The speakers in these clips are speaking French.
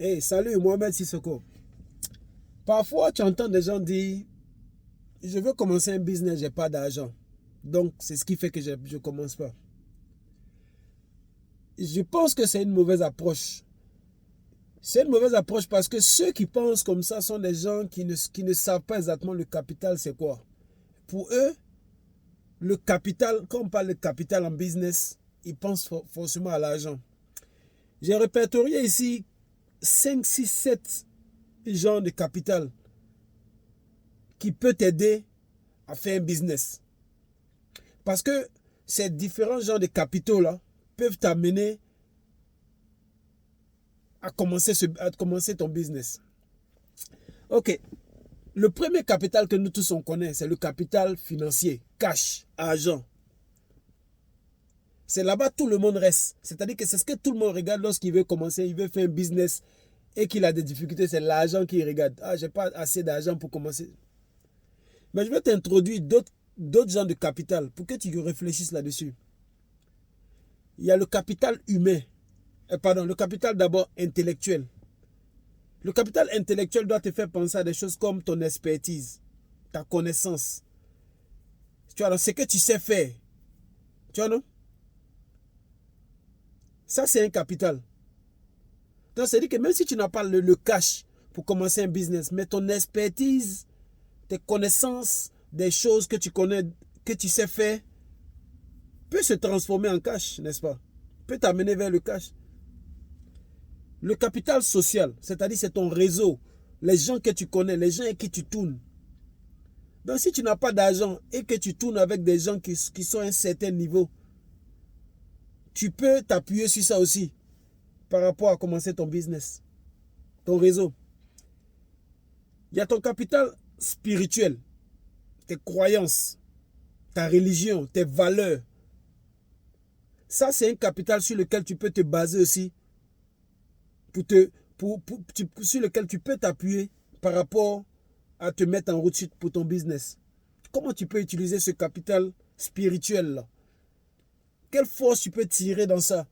Hey, salut, Mohamed Sissoko. Parfois, tu entends des gens dire, je veux commencer un business, j'ai pas d'argent. Donc, c'est ce qui fait que je ne commence pas. Je pense que c'est une mauvaise approche. C'est une mauvaise approche parce que ceux qui pensent comme ça sont des gens qui ne savent pas exactement le capital, c'est quoi. Pour eux, le capital, quand on parle de capital en business, ils pensent forcément à l'argent. J'ai répertorié ici 5, 6, 7 genres de capital qui peut t'aider à faire un business. Parce que ces différents genres de capitaux-là peuvent t'amener à commencer ton business. Ok. Le premier capital que nous tous on connaît, c'est le capital financier, cash, argent. C'est là-bas tout le monde reste. C'est-à-dire que c'est ce que tout le monde regarde lorsqu'il veut commencer, il veut faire un business et qu'il a des difficultés, c'est l'argent qu'il regarde. Ah, j'ai pas assez d'argent pour commencer. Mais je vais t'introduire d'autres genres de capital pour que tu réfléchisses là-dessus. Il y a le capital humain. Le capital d'abord intellectuel. Le capital intellectuel doit te faire penser à des choses comme ton expertise, ta connaissance. Tu vois, ce que tu sais faire. Tu vois, non? Ça, c'est un capital. Donc, c'est-à-dire que même si tu n'as pas le cash pour commencer un business, mais ton expertise, tes connaissances, des choses que tu connais, que tu sais faire, peut se transformer en cash, n'est-ce pas? Peut t'amener vers le cash. Le capital social, c'est-à-dire c'est ton réseau, les gens que tu connais, les gens avec qui tu tournes. Donc si tu n'as pas d'argent et que tu tournes avec des gens qui sont à un certain niveau, tu peux t'appuyer sur ça aussi par rapport à commencer ton business, ton réseau. Il y a ton capital spirituel, tes croyances, ta religion, tes valeurs. Ça, c'est un capital sur lequel tu peux te baser aussi, sur lequel tu peux t'appuyer par rapport à te mettre en route pour ton business. Comment tu peux utiliser ce capital spirituel-là? Quelle force tu peux tirer dans ça?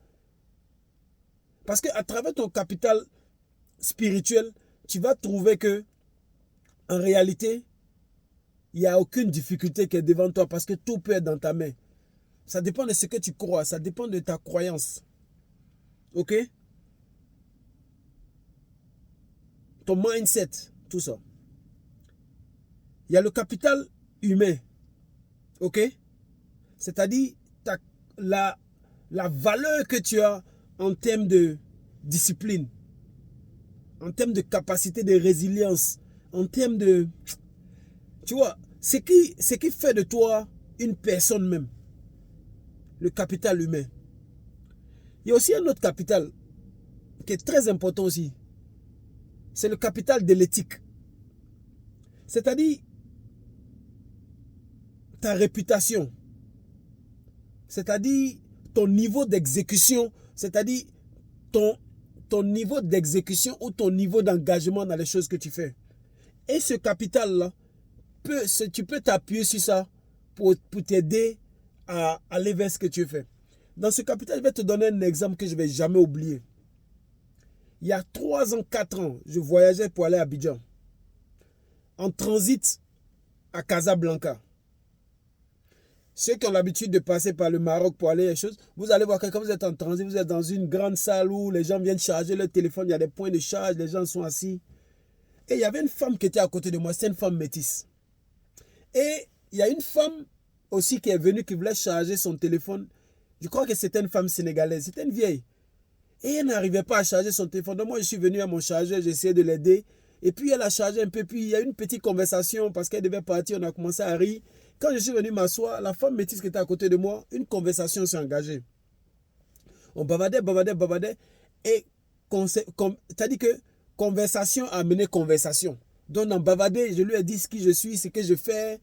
Parce qu'à travers ton capital spirituel, tu vas trouver que, en réalité, il n'y a aucune difficulté qui est devant toi parce que tout peut être dans ta main. Ça dépend de ce que tu crois, ça dépend de ta croyance. Ok? Ton mindset, tout ça. Il y a le capital humain. Ok? C'est-à-dire la valeur que tu as en termes de discipline, en termes de capacité de résilience, en termes de... Tu vois, ce qui fait de toi une personne même. Le capital humain. Il y a aussi un autre capital qui est très important aussi. C'est le capital de l'éthique. C'est-à-dire ta réputation. C'est-à-dire ton niveau d'exécution. C'est-à-dire ton niveau d'exécution ou ton niveau d'engagement dans les choses que tu fais. Et ce capital-là, tu peux t'appuyer sur ça pour t'aider à aller vers ce que tu fais. Dans ce capital, je vais te donner un exemple que je ne vais jamais oublier. Il y a 3 ans, 4 ans, je voyageais pour aller à Abidjan. En transit à Casablanca. Ceux qui ont l'habitude de passer par le Maroc pour aller à des choses, vous allez voir que quand vous êtes en transit, vous êtes dans une grande salle où les gens viennent charger leur téléphone, il y a des points de charge, les gens sont assis. Et il y avait une femme qui était à côté de moi, c'est une femme métisse. Et il y a une femme aussi qui est venue, qui voulait charger son téléphone. Je crois que c'était une femme sénégalaise, c'était une vieille. Et elle n'arrivait pas à charger son téléphone. Donc moi, je suis venu à mon chargeur, j'ai essayé de l'aider. Et puis elle a chargé un peu, puis il y a eu une petite conversation parce qu'elle devait partir, on a commencé à rire. Quand je suis venu m'asseoir, la femme métisse qui était à côté de moi, une conversation s'est engagée. On bavardait. Et c'est-à-dire que conversation a amené conversation. Donc on bavardait, je lui ai dit ce qui je suis, ce que je fais.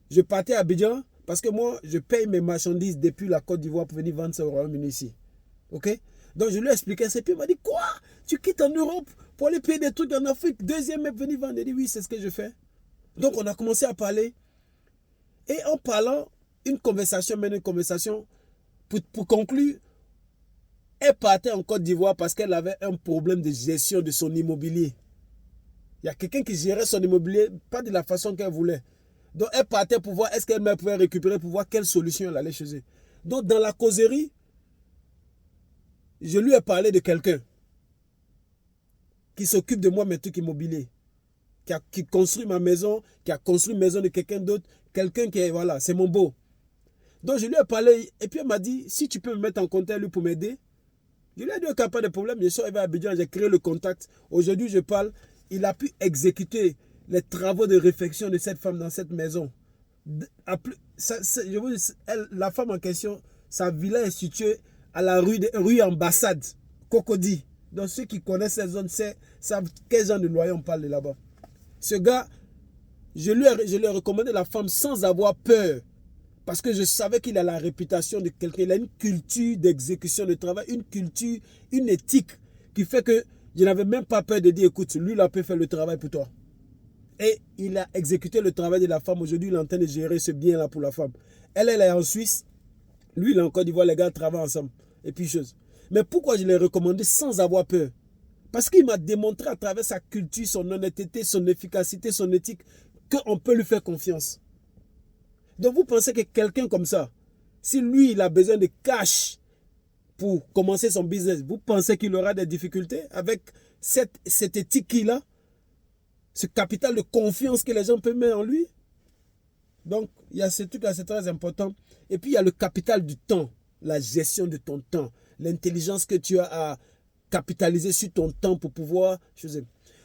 Je partais à Abidjan parce que moi, je paye mes marchandises depuis la Côte d'Ivoire pour venir vendre ça au Royaume-Uni ici. Ok? Donc je lui ai expliqué ça. Et puis il m'a dit, quoi? Tu quittes en Europe pour aller payer des trucs en Afrique, deuxième même venir vendre. Il dit, oui, c'est ce que je fais. Donc on a commencé à parler. Et en parlant, une conversation mène une conversation. Pour conclure, Elle partait en Côte d'Ivoire parce qu'elle avait un problème de gestion de son immobilier. Il y a quelqu'un qui gérait son immobilier, pas de la façon qu'elle voulait. Donc elle partait pour voir est-ce qu'elle pouvait récupérer, pour voir quelle solution elle allait chez eux. Donc dans la causerie, je lui ai parlé de quelqu'un qui s'occupe de moi, mes trucs immobiliers, qui construit ma maison, qui a construit la maison de quelqu'un d'autre, quelqu'un qui est, voilà, c'est mon beau. Donc je lui ai parlé, et puis elle m'a dit, si tu peux me mettre en contact lui pour m'aider. Je lui ai dit, ok, pas de problème, bien sûr, il va à Abidjan, j'ai créé le contact. Aujourd'hui, je parle, il a pu exécuter les travaux de réfection de cette femme dans cette maison. La femme en question, sa villa est située à la rue Ambassade, Cocody. Donc ceux qui connaissent cette zone savent quel genre de loyer on parle de là-bas. Ce gars, je lui ai recommandé la femme sans avoir peur. Parce que je savais qu'il a la réputation de quelqu'un. Il a une culture d'exécution de travail, une culture, une éthique qui fait que je n'avais même pas peur de dire, écoute, lui, il a pu faire le travail pour toi. Et il a exécuté le travail de la femme. Aujourd'hui, il est en train de gérer ce bien-là pour la femme. Elle est en Suisse. Lui, il est en Côte d'Ivoire. Les gars travaillent ensemble. Et puis, chose. Mais pourquoi je l'ai recommandé sans avoir peur? Parce qu'il m'a démontré à travers sa culture, son honnêteté, son efficacité, son éthique, qu'on peut lui faire confiance. Donc vous pensez que quelqu'un comme ça, si lui il a besoin de cash pour commencer son business, vous pensez qu'il aura des difficultés avec cette éthique qu'il a, ce capital de confiance que les gens peuvent mettre en lui? Donc il y a ce truc là, c'est très important. Et puis il y a le capital du temps, la gestion de ton temps, l'intelligence que tu as à capitaliser sur ton temps pour pouvoir choisir.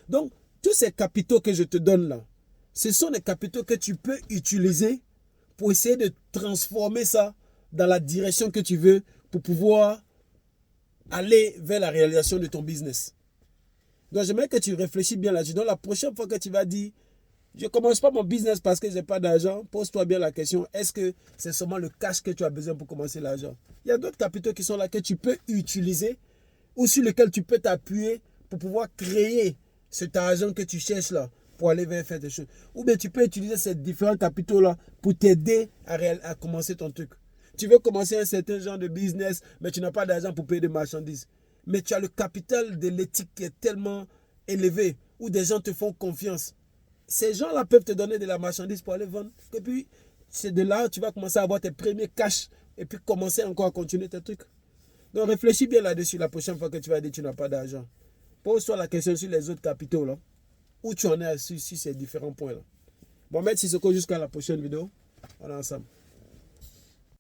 Donc tous ces capitaux que je te donne là, ce sont des capitaux que tu peux utiliser pour essayer de transformer ça dans la direction que tu veux pour pouvoir aller vers la réalisation de ton business. Donc j'aimerais que tu réfléchisses bien là-dessus. Donc la prochaine fois que tu vas dire, je ne commence pas mon business parce que je n'ai pas d'argent, pose-toi bien la question, est-ce que c'est seulement le cash que tu as besoin pour commencer l'argent? Il y a d'autres capitaux qui sont là que tu peux utiliser ou sur lesquels tu peux t'appuyer pour pouvoir créer cet argent que tu cherches là, pour aller vers faire des choses. Ou bien tu peux utiliser ces différents capitaux-là pour t'aider à commencer ton truc. Tu veux commencer un certain genre de business, mais tu n'as pas d'argent pour payer des marchandises. Mais tu as le capital de l'éthique qui est tellement élevé, où des gens te font confiance. Ces gens-là peuvent te donner de la marchandise pour aller vendre. Et puis, c'est de là où tu vas commencer à avoir tes premiers cash et puis commencer encore à continuer tes trucs. Donc réfléchis bien là-dessus la prochaine fois que tu vas dire que tu n'as pas d'argent. Pose-toi la question sur les autres capitaux là. Où tu en es sur ces différents points là. Bon, Mohamed Sissoko, jusqu'à la prochaine vidéo. On est ensemble.